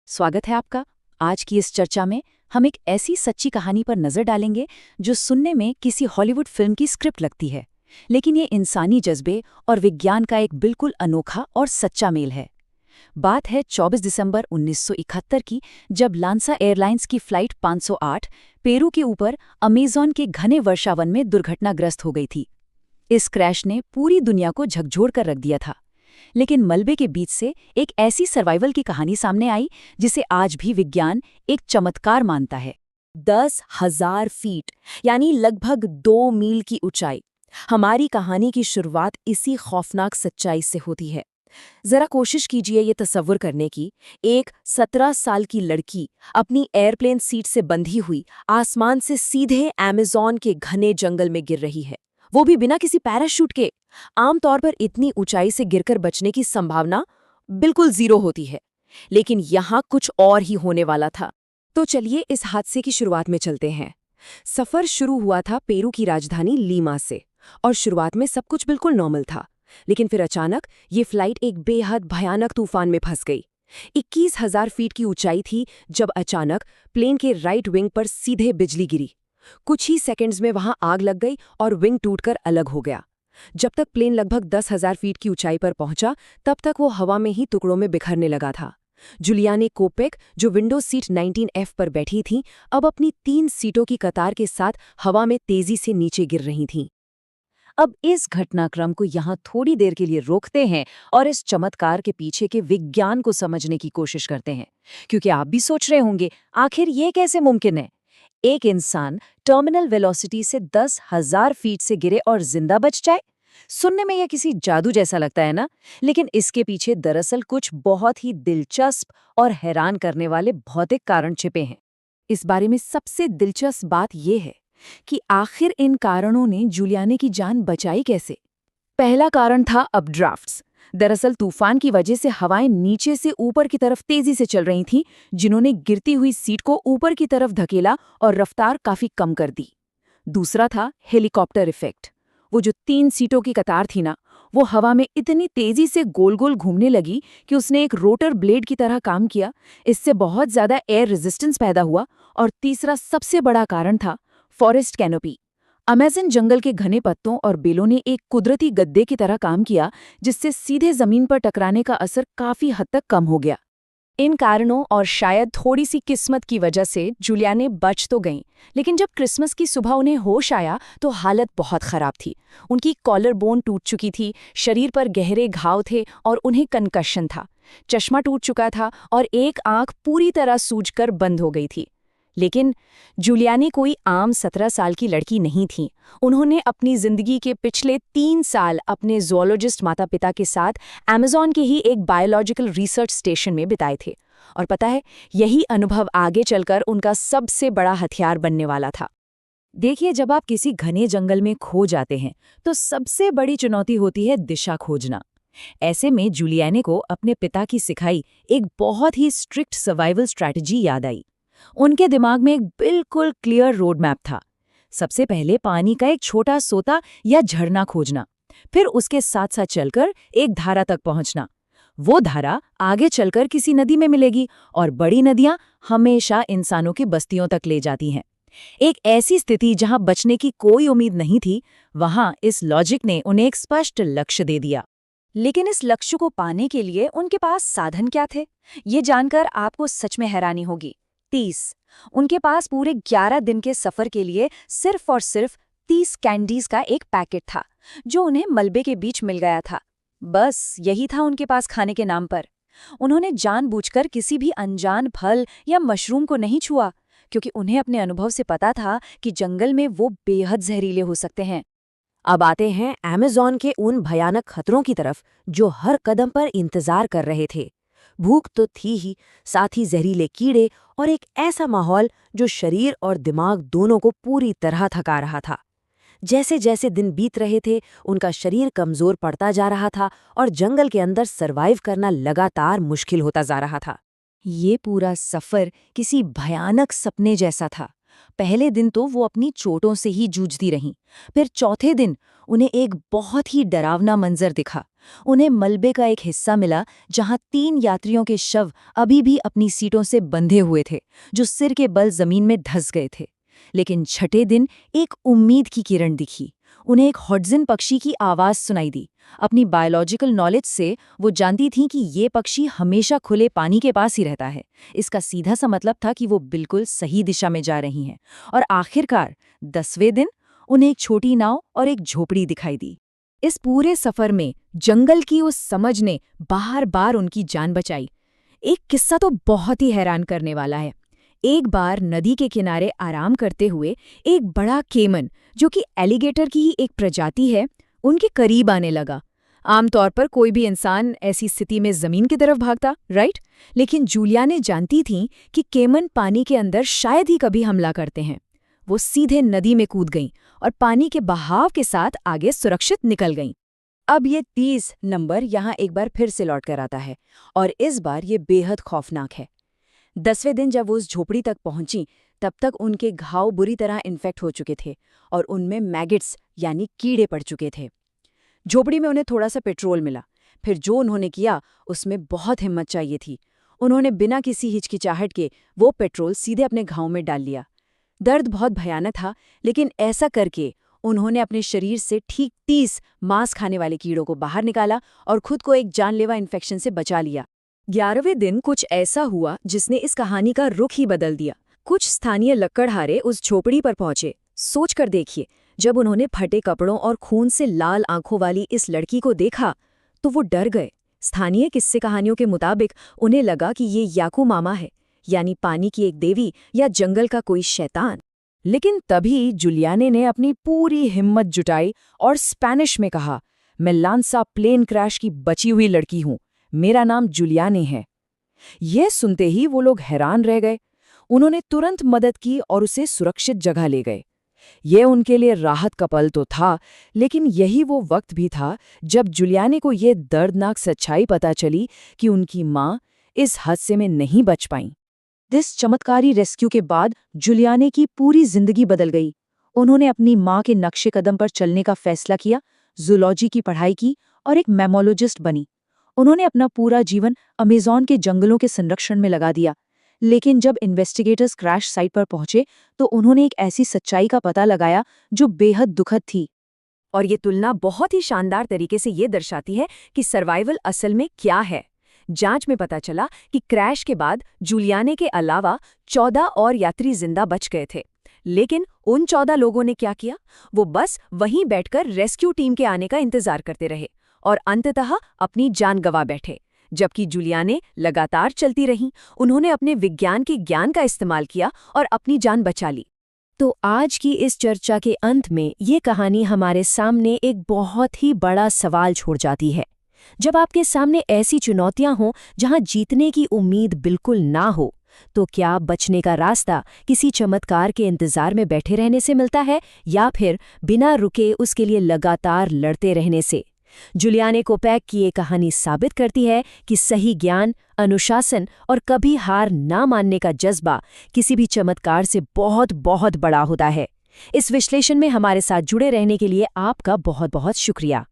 स्वागत है आपका। आज की इस चर्चा में हम एक ऐसी सच्ची कहानी पर नजर डालेंगे जो सुनने में किसी हॉलीवुड फिल्म की स्क्रिप्ट लगती है, लेकिन ये इंसानी जज्बे और विज्ञान का एक बिल्कुल अनोखा और सच्चा मेल है। बात है 24 दिसंबर 1971 की, जब लांसा एयरलाइंस की फ्लाइट 508 पेरू के ऊपर अमेज़न के घने वर्षावन में दुर्घटनाग्रस्त हो गई थी। इस क्रैश ने पूरी दुनिया को झकझोर कर रख दिया था, लेकिन मलबे के बीच से एक ऐसी सर्वाइवल की कहानी सामने आई जिसे आज भी विज्ञान एक चमत्कार मानता है। 10,000 फीट यानी लगभग 2 मील की ऊंचाई। हमारी कहानी की शुरुआत इसी खौफनाक सच्चाई से होती है। जरा कोशिश कीजिए ये तसव्वुर करने की, एक 17 साल की लड़की अपनी एयरप्लेन सीट से बंधी हुई आसमान से सीधे अमेज़न के घने जंगल में गिर रही है, वो भी बिना किसी पैराशूट के। आमतौर पर इतनी ऊंचाई से गिरकर बचने की संभावना बिल्कुल जीरो होती है, लेकिन यहाँ कुछ और ही होने वाला था। तो चलिए इस हादसे की शुरुआत में चलते हैं। सफर शुरू हुआ था पेरू की राजधानी लीमा से, और शुरुआत में सब कुछ बिल्कुल नॉर्मल था, लेकिन फिर अचानक ये फ्लाइट एक बेहद भयानक तूफान में फंस गई। 21,000 फीट की ऊंचाई थी जब अचानक प्लेन के राइट विंग पर सीधे बिजली गिरी। कुछ ही सेकंड्स में वहां आग लग गई और विंग टूटकर अलग हो गया। जब तक प्लेन लगभग 10,000 फीट की ऊंचाई पर पहुंचा, तब तक वो हवा में ही टुकड़ों में बिखरने लगा था। जुलियाने कोपेक, जो विंडो सीट 19F पर बैठी थीं, अब अपनी 3 सीटों की कतार के साथ हवा में तेजी से नीचे गिर रही थीं। अब इस घटनाक्रम को यहाँ थोड़ी देर के लिए रोकते हैं और इस चमत्कार के पीछे के विज्ञान को समझने की कोशिश करते हैं, क्योंकि आप भी सोच रहे होंगे आखिर ये कैसे मुमकिन है। एक इंसान टर्मिनल वेलोसिटी से 10,000 फीट से गिरे और जिंदा बच जाए। सुनने में यह किसी जादू जैसा लगता है ना, लेकिन इसके पीछे दरअसल कुछ बहुत ही दिलचस्प और हैरान करने वाले भौतिक कारण छिपे हैं। इस बारे में सबसे दिलचस्प बात यह है कि आखिर इन कारणों ने जूलियाने की जान बचाई कैसे। पहला कारण था अपड्राफ्ट्स। दरअसल तूफान की वजह से हवाएं नीचे से ऊपर की तरफ तेजी से चल रही थीं, जिन्होंने गिरती हुई सीट को ऊपर की तरफ धकेला और रफ्तार काफी कम कर दी। दूसरा था हेलीकॉप्टर इफेक्ट। वो जो 3 सीटों की कतार थी ना, वो हवा में इतनी तेजी से गोल गोल घूमने लगी कि उसने एक रोटर ब्लेड की तरह काम किया। इससे बहुत ज्यादा एयर रेजिस्टेंस पैदा हुआ। और तीसरा सबसे बड़ा कारण था फॉरेस्ट कैनोपी। अमेज़न जंगल के घने पत्तों और बेलों ने एक कुदरती गद्दे की तरह काम किया, जिससे सीधे जमीन पर टकराने का असर काफी हद तक कम हो गया। इन कारणों और शायद थोड़ी सी किस्मत की वजह से जूलियाने बच तो गईं, लेकिन जब क्रिसमस की सुबह उन्हें होश आया तो हालत बहुत खराब थी। उनकी कॉलर बोन टूट चुकी थी, शरीर पर गहरे घाव थे और उन्हें कंकशन था। चश्मा टूट चुका था और एक आंख पूरी तरह सूजकर बंद हो गई थी। लेकिन जूलियानी कोई आम 17 साल की लड़की नहीं थी। उन्होंने अपनी जिंदगी के पिछले 3 साल अपने ज़ूलॉजिस्ट माता-पिता के साथ अमेज़न के ही एक बायोलॉजिकल रिसर्च स्टेशन में बिताए थे। और पता है, यही अनुभव आगे चलकर उनका सबसे बड़ा हथियार बनने वाला था। देखिए, जब आप किसी घने जंगल में खो जाते हैं तो सबसे बड़ी चुनौती होती है दिशा खोजना। ऐसे में जूलियाने को अपने पिता की सिखाई एक बहुत ही स्ट्रिक्ट सर्वाइवल स्ट्रैटेजी याद आई। उनके दिमाग में एक बिल्कुल क्लियर रोड मैप था। सबसे पहले पानी का एक छोटा सोता या झरना खोजना, फिर उसके साथ साथ चलकर एक धारा तक पहुंचना। वो धारा आगे चलकर किसी नदी में मिलेगी और बड़ी नदियां हमेशा इंसानों की बस्तियों तक ले जाती हैं। एक ऐसी स्थिति जहां बचने की कोई उम्मीद नहीं थी, वहां इस लॉजिक ने उन्हें एक स्पष्ट लक्ष्य दे दिया। लेकिन इस लक्ष्य को पाने के लिए उनके पास साधन क्या थे, ये जानकर आपको सच में हैरानी होगी। 30। उनके पास पूरे 11 दिन के सफर के लिए सिर्फ और सिर्फ 30 कैंडीज का एक पैकेट था, जो उन्हें मलबे के बीच मिल गया था। बस यही था उनके पास खाने के नाम पर। उन्होंने जानबूझकर किसी भी अनजान फल या मशरूम को नहीं छुआ, क्योंकि उन्हें अपने अनुभव से पता था कि जंगल में वो बेहद जहरीले हो सकते हैं। अब आते हैं अमेज़न के उन भयानक खतरों की तरफ जो हर कदम पर इंतजार कर रहे थे। भूख तो थी ही, साथ ही जहरीले कीड़े और एक ऐसा माहौल जो शरीर और दिमाग दोनों को पूरी तरह थका रहा था। जैसे जैसे दिन बीत रहे थे, उनका शरीर कमजोर पड़ता जा रहा था और जंगल के अंदर सरवाइव करना लगातार मुश्किल होता जा रहा था। ये पूरा सफर किसी भयानक सपने जैसा था। पहले दिन तो वो अपनी चोटों से ही जूझती रहीं। फिर चौथे दिन उन्हें एक बहुत ही डरावना मंजर दिखा। उन्हें मलबे का एक हिस्सा मिला जहां 3 यात्रियों के शव अभी भी अपनी सीटों से बंधे हुए थे, जो सिर के बल जमीन में धंस गए थे। लेकिन छठे दिन एक उम्मीद की किरण दिखी। उन्हें एक हॉड्जिन पक्षी की आवाज सुनाई दी। अपनी बायोलॉजिकल नॉलेज से वो जानती थीं कि ये पक्षी हमेशा खुले पानी के पास ही रहता है। इसका सीधा सा मतलब था कि वो बिल्कुल सही दिशा में जा रही हैं। और आखिरकार 10वें दिन उन्हें एक छोटी नाव और एक झोपड़ी दिखाई दी। इस पूरे सफर में जंगल की उस समझ ने बार बार उनकी जान बचाई। एक किस्सा तो बहुत ही हैरान करने वाला है। एक बार नदी के किनारे आराम करते हुए एक बड़ा केमन, जो कि एलिगेटर की ही एक प्रजाति है, उनके करीब आने लगा। आमतौर पर कोई भी इंसान ऐसी स्थिति में जमीन की तरफ भागता, राइट? लेकिन जूलिया ने जानती थीं कि केमन पानी के अंदर शायद ही कभी हमला करते हैं। वो सीधे नदी में कूद गईं और पानी के बहाव के साथ आगे सुरक्षित निकल गईं। अब ये 30 नंबर यहाँ एक बार फिर से लौट कर आता है, और इस बार ये बेहद खौफनाक है। 10वें दिन जब वो उस झोपड़ी तक पहुंची, तब तक उनके घाव बुरी तरह इन्फेक्ट हो चुके थे और उनमें मैगेट्स यानी कीड़े पड़ चुके थे। झोपड़ी में उन्हें थोड़ा सा पेट्रोल मिला। फिर जो उन्होंने किया उसमें बहुत हिम्मत चाहिए थी। उन्होंने बिना किसी हिचकिचाहट के वो पेट्रोल सीधे अपने घाव में डाल लिया। दर्द बहुत भयानक था, लेकिन ऐसा करके उन्होंने अपने शरीर से ठीक 30 मांस खाने वाले कीड़ों को बाहर निकाला और खुद को एक जानलेवा इन्फेक्शन से बचा लिया। 11वें दिन कुछ ऐसा हुआ जिसने इस कहानी का रुख ही बदल दिया। कुछ स्थानीय लकड़हारे उस झोपड़ी पर पहुंचे। सोचकर देखिए, जब उन्होंने फटे कपड़ों और खून से लाल आंखों वाली इस लड़की को देखा तो वो डर गए। स्थानीय किस्से कहानियों के मुताबिक उन्हें लगा कि ये याकू मामा है, यानी पानी की एक देवी या जंगल का कोई शैतान। लेकिन तभी जुलियाने ने अपनी पूरी हिम्मत जुटाई और स्पेनिश में कहा, मैं लांसा प्लेन क्रैश की बची हुई लड़की हूं, मेरा नाम जुलियाने है। यह सुनते ही वो लोग हैरान रह गए। उन्होंने तुरंत मदद की और उसे सुरक्षित जगह ले गए। यह उनके लिए राहत का पल तो था, लेकिन यही वो वक्त भी था जब जुलियाने को यह दर्दनाक सच्चाई पता चली कि उनकी माँ इस हादसे में नहीं बच पाईं। इस चमत्कारी रेस्क्यू के बाद जुलियाने की पूरी जिंदगी बदल गई। उन्होंने अपनी माँ के नक्शे कदम पर चलने का फैसला किया, जूलॉजी की पढ़ाई की और एक मैमोलॉजिस्ट बनी। उन्होंने अपना पूरा जीवन अमेज़न के जंगलों के संरक्षण में लगा दिया। लेकिन जब इन्वेस्टिगेटर्स क्रैश साइट पर पहुंचे तो उन्होंने एक ऐसी सच्चाई का पता लगाया जो बेहद दुखद थी। और ये तुलना बहुत ही शानदार तरीके से ये दर्शाती है कि सर्वाइवल असल में क्या है। जांच में पता चला कि क्रैश के बाद जूलियाने के अलावा 14 और यात्री जिंदा बच गए थे। लेकिन उन 14 लोगों ने क्या किया? वो बस वहीं बैठकर रेस्क्यू टीम के आने का इंतजार करते रहे और अंततः अपनी जान गंवा बैठे। जबकि जूलियाने लगातार चलती रहीं, उन्होंने अपने विज्ञान के ज्ञान का इस्तेमाल किया और अपनी जान बचा ली। तो आज की इस चर्चा के अंत में ये कहानी हमारे सामने एक बहुत ही बड़ा सवाल छोड़ जाती है। जब आपके सामने ऐसी चुनौतियां हों जहां जीतने की उम्मीद बिल्कुल ना हो, तो क्या बचने का रास्ता किसी चमत्कार के इंतजार में बैठे रहने से मिलता है या फिर बिना रुके उसके लिए लगातार लड़ते रहने से? जुलियाने कोपेक की ये कहानी साबित करती है कि सही ज्ञान, अनुशासन और कभी हार ना मानने का जज्बा किसी भी चमत्कार से बहुत बहुत बड़ा होता है। इस विश्लेषण में हमारे साथ जुड़े रहने के लिए आपका बहुत बहुत शुक्रिया।